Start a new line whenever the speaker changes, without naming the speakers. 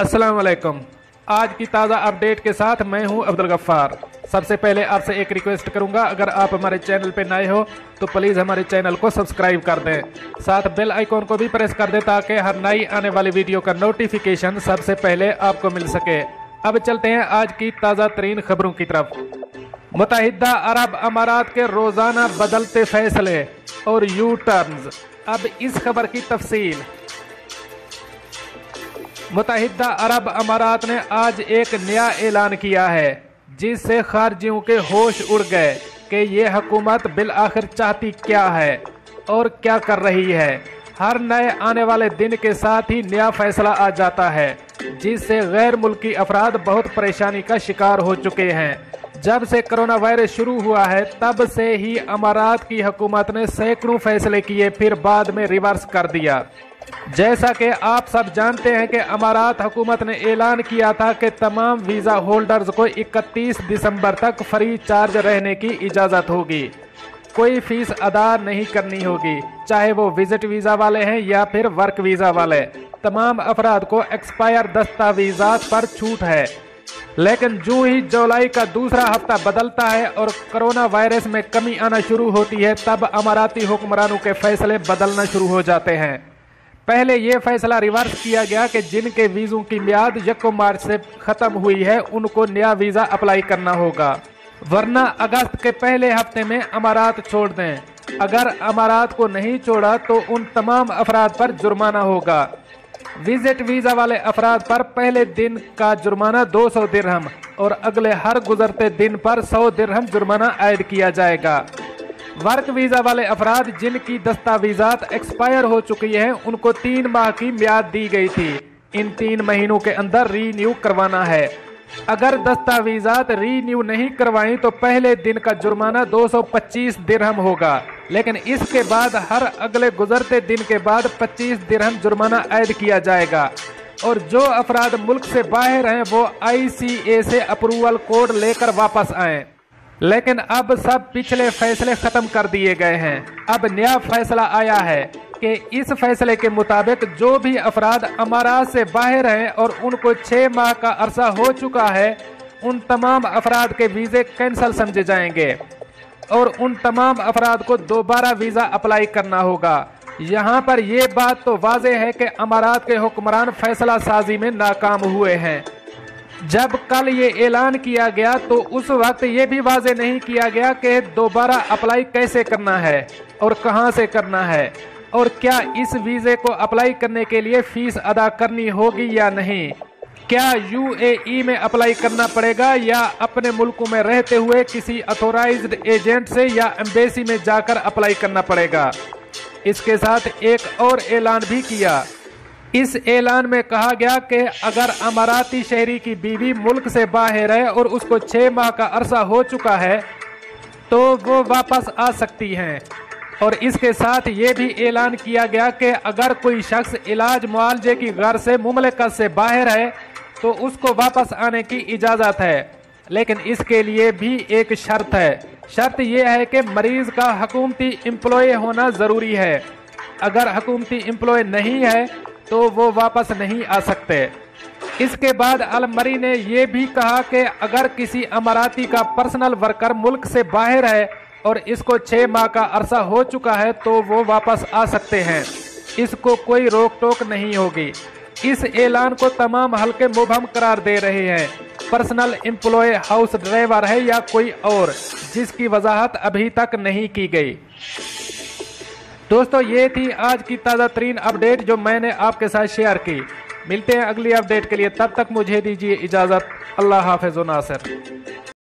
अस्सलाम वालेकुम। आज की ताज़ा अपडेट के साथ मैं हूं अब्दुल गफ्फार। सबसे पहले आपसे एक रिक्वेस्ट करूंगा, अगर आप हमारे चैनल पे नए हो तो प्लीज़ हमारे चैनल को सब्सक्राइब कर दें, साथ बेल आइकॉन को भी प्रेस कर दें ताकि हर नई आने वाली वीडियो का नोटिफिकेशन सबसे पहले आपको मिल सके। अब चलते हैं आज की ताज़ा तरीन खबरों की तरफ। मुत्तहिदा अरब अमारात के रोज़ाना बदलते फैसले और यू टर्न्स। अब इस खबर की तफसील। मुत्तहिदा अरब अमारात ने आज एक नया ऐलान किया है जिससे खारजियों के होश उड़ गए कि ये हुकूमत बिल आखिर चाहती क्या है और क्या कर रही है। हर नए आने वाले दिन के साथ ही नया फैसला आ जाता है जिससे गैर मुल्की अफराद बहुत परेशानी का शिकार हो चुके हैं। जब से कोरोना वायरस शुरू हुआ है तब से ही अमारात की हुकूमत ने सैकड़ों फैसले किए, फिर बाद में रिवर्स कर दिया। जैसा कि आप सब जानते हैं कि अमारात हुकूमत ने ऐलान किया था कि तमाम वीज़ा होल्डर्स को 31 दिसंबर तक फ्री चार्ज रहने की इजाज़त होगी। कोई फीस अदा नहीं करनी होगी, चाहे वो विजिट वीज़ा वाले हैं या फिर वर्क वीज़ा वाले। तमाम अफराद को एक्सपायर दस्तावेज़ात पर छूट है। लेकिन जो ही जुलाई का दूसरा हफ्ता बदलता है और कोरोना वायरस में कमी आना शुरू होती है तब अमाराती हुक्मरानों के फैसले बदलना शुरू हो जाते हैं। पहले ये फैसला रिवर्स किया गया कि जिनके वीज़ों की मियाद 1 मार्च से ख़त्म हुई है उनको नया वीज़ा अप्लाई करना होगा, वरना अगस्त के पहले हफ्ते में अमारात छोड़ दें। अगर अमारात को नहीं छोड़ा तो उन तमाम अफराद पर जुर्माना होगा। विजिट वीज़ा वाले अफराद पर पहले दिन का जुर्माना 200 दिरहम और अगले हर गुजरते दिन पर 100 दिरहम जुर्माना आयद किया जाएगा। वर्क वीज़ा वाले अफराद जिनकी दस्तावेज़ात एक्सपायर हो चुकी हैं उनको 3 माह की मियाद दी गई थी। इन 3 महीनों के अंदर रीन्यू करवाना है। अगर दस्तावेज़ात रीन्यू नहीं करवाई तो पहले दिन का जुर्माना 225 दिरहम होगा, लेकिन इसके बाद हर अगले गुजरते दिन के बाद 25 दिरहम जुर्माना ऐड किया जाएगा। और जो अफराद मुल्क से बाहर हैं वो ICA से अप्रूवल कोड लेकर वापस आएँ। लेकिन अब सब पिछले फैसले खत्म कर दिए गए हैं। अब नया फैसला आया है कि इस फैसले के मुताबिक जो भी अफराद अमारात से बाहर हैं और उनको 6 माह का अरसा हो चुका है उन तमाम अफराद के वीज़े कैंसिल समझे जाएंगे और उन तमाम अफराद को दोबारा वीज़ा अप्लाई करना होगा। यहाँ पर यह बात तो वाज़ेह है कि अमारात के हुक्मरान फैसला साजी में नाकाम हुए हैं। जब कल ये ऐलान किया गया तो उस वक्त ये भी वाज़ेह नहीं किया गया कि दोबारा अप्लाई कैसे करना है और कहां से करना है और क्या इस वीज़े को अप्लाई करने के लिए फ़ीस अदा करनी होगी या नहीं। क्या UAE में अप्लाई करना पड़ेगा या अपने मुल्कों में रहते हुए किसी अथोराइज्ड एजेंट से या एम्बेसी में जाकर अप्लाई करना पड़ेगा। इसके साथ एक और ऐलान भी किया। इस ऐलान में कहा गया कि अगर अमाराती शहरी की बीवी मुल्क से बाहर है और उसको 6 माह का अरसा हो चुका है तो वो वापस आ सकती हैं। और इसके साथ ये भी ऐलान किया गया कि अगर कोई शख्स इलाज मुआलजे की गर्ज से मुमलकत से बाहर है तो उसको वापस आने की इजाज़त है, लेकिन इसके लिए भी एक शर्त है। शर्त यह है कि मरीज़ का हुकूमती एम्प्लॉय होना ज़रूरी है। अगर हुकूमती एम्प्लॉय नहीं है तो वो वापस नहीं आ सकते। इसके बाद अल-मरी ने यह भी कहा कि अगर किसी अमाराती का पर्सनल वर्कर मुल्क से बाहर है और इसको 6 माह का अरसा हो चुका है तो वो वापस आ सकते हैं, इसको कोई रोक टोक नहीं होगी। इस ऐलान को तमाम हल्के मुबहम करार दे रहे हैं। पर्सनल एम्प्लॉय हाउस ड्राइवर है या कोई और, जिसकी वजाहत अभी तक नहीं की गई। दोस्तों ये थी आज की ताज़ा तरीन अपडेट जो मैंने आपके साथ शेयर की। मिलते हैं अगली अपडेट के लिए, तब तक मुझे दीजिए इजाज़त। अल्लाह हाफ़िज़ व नासिर।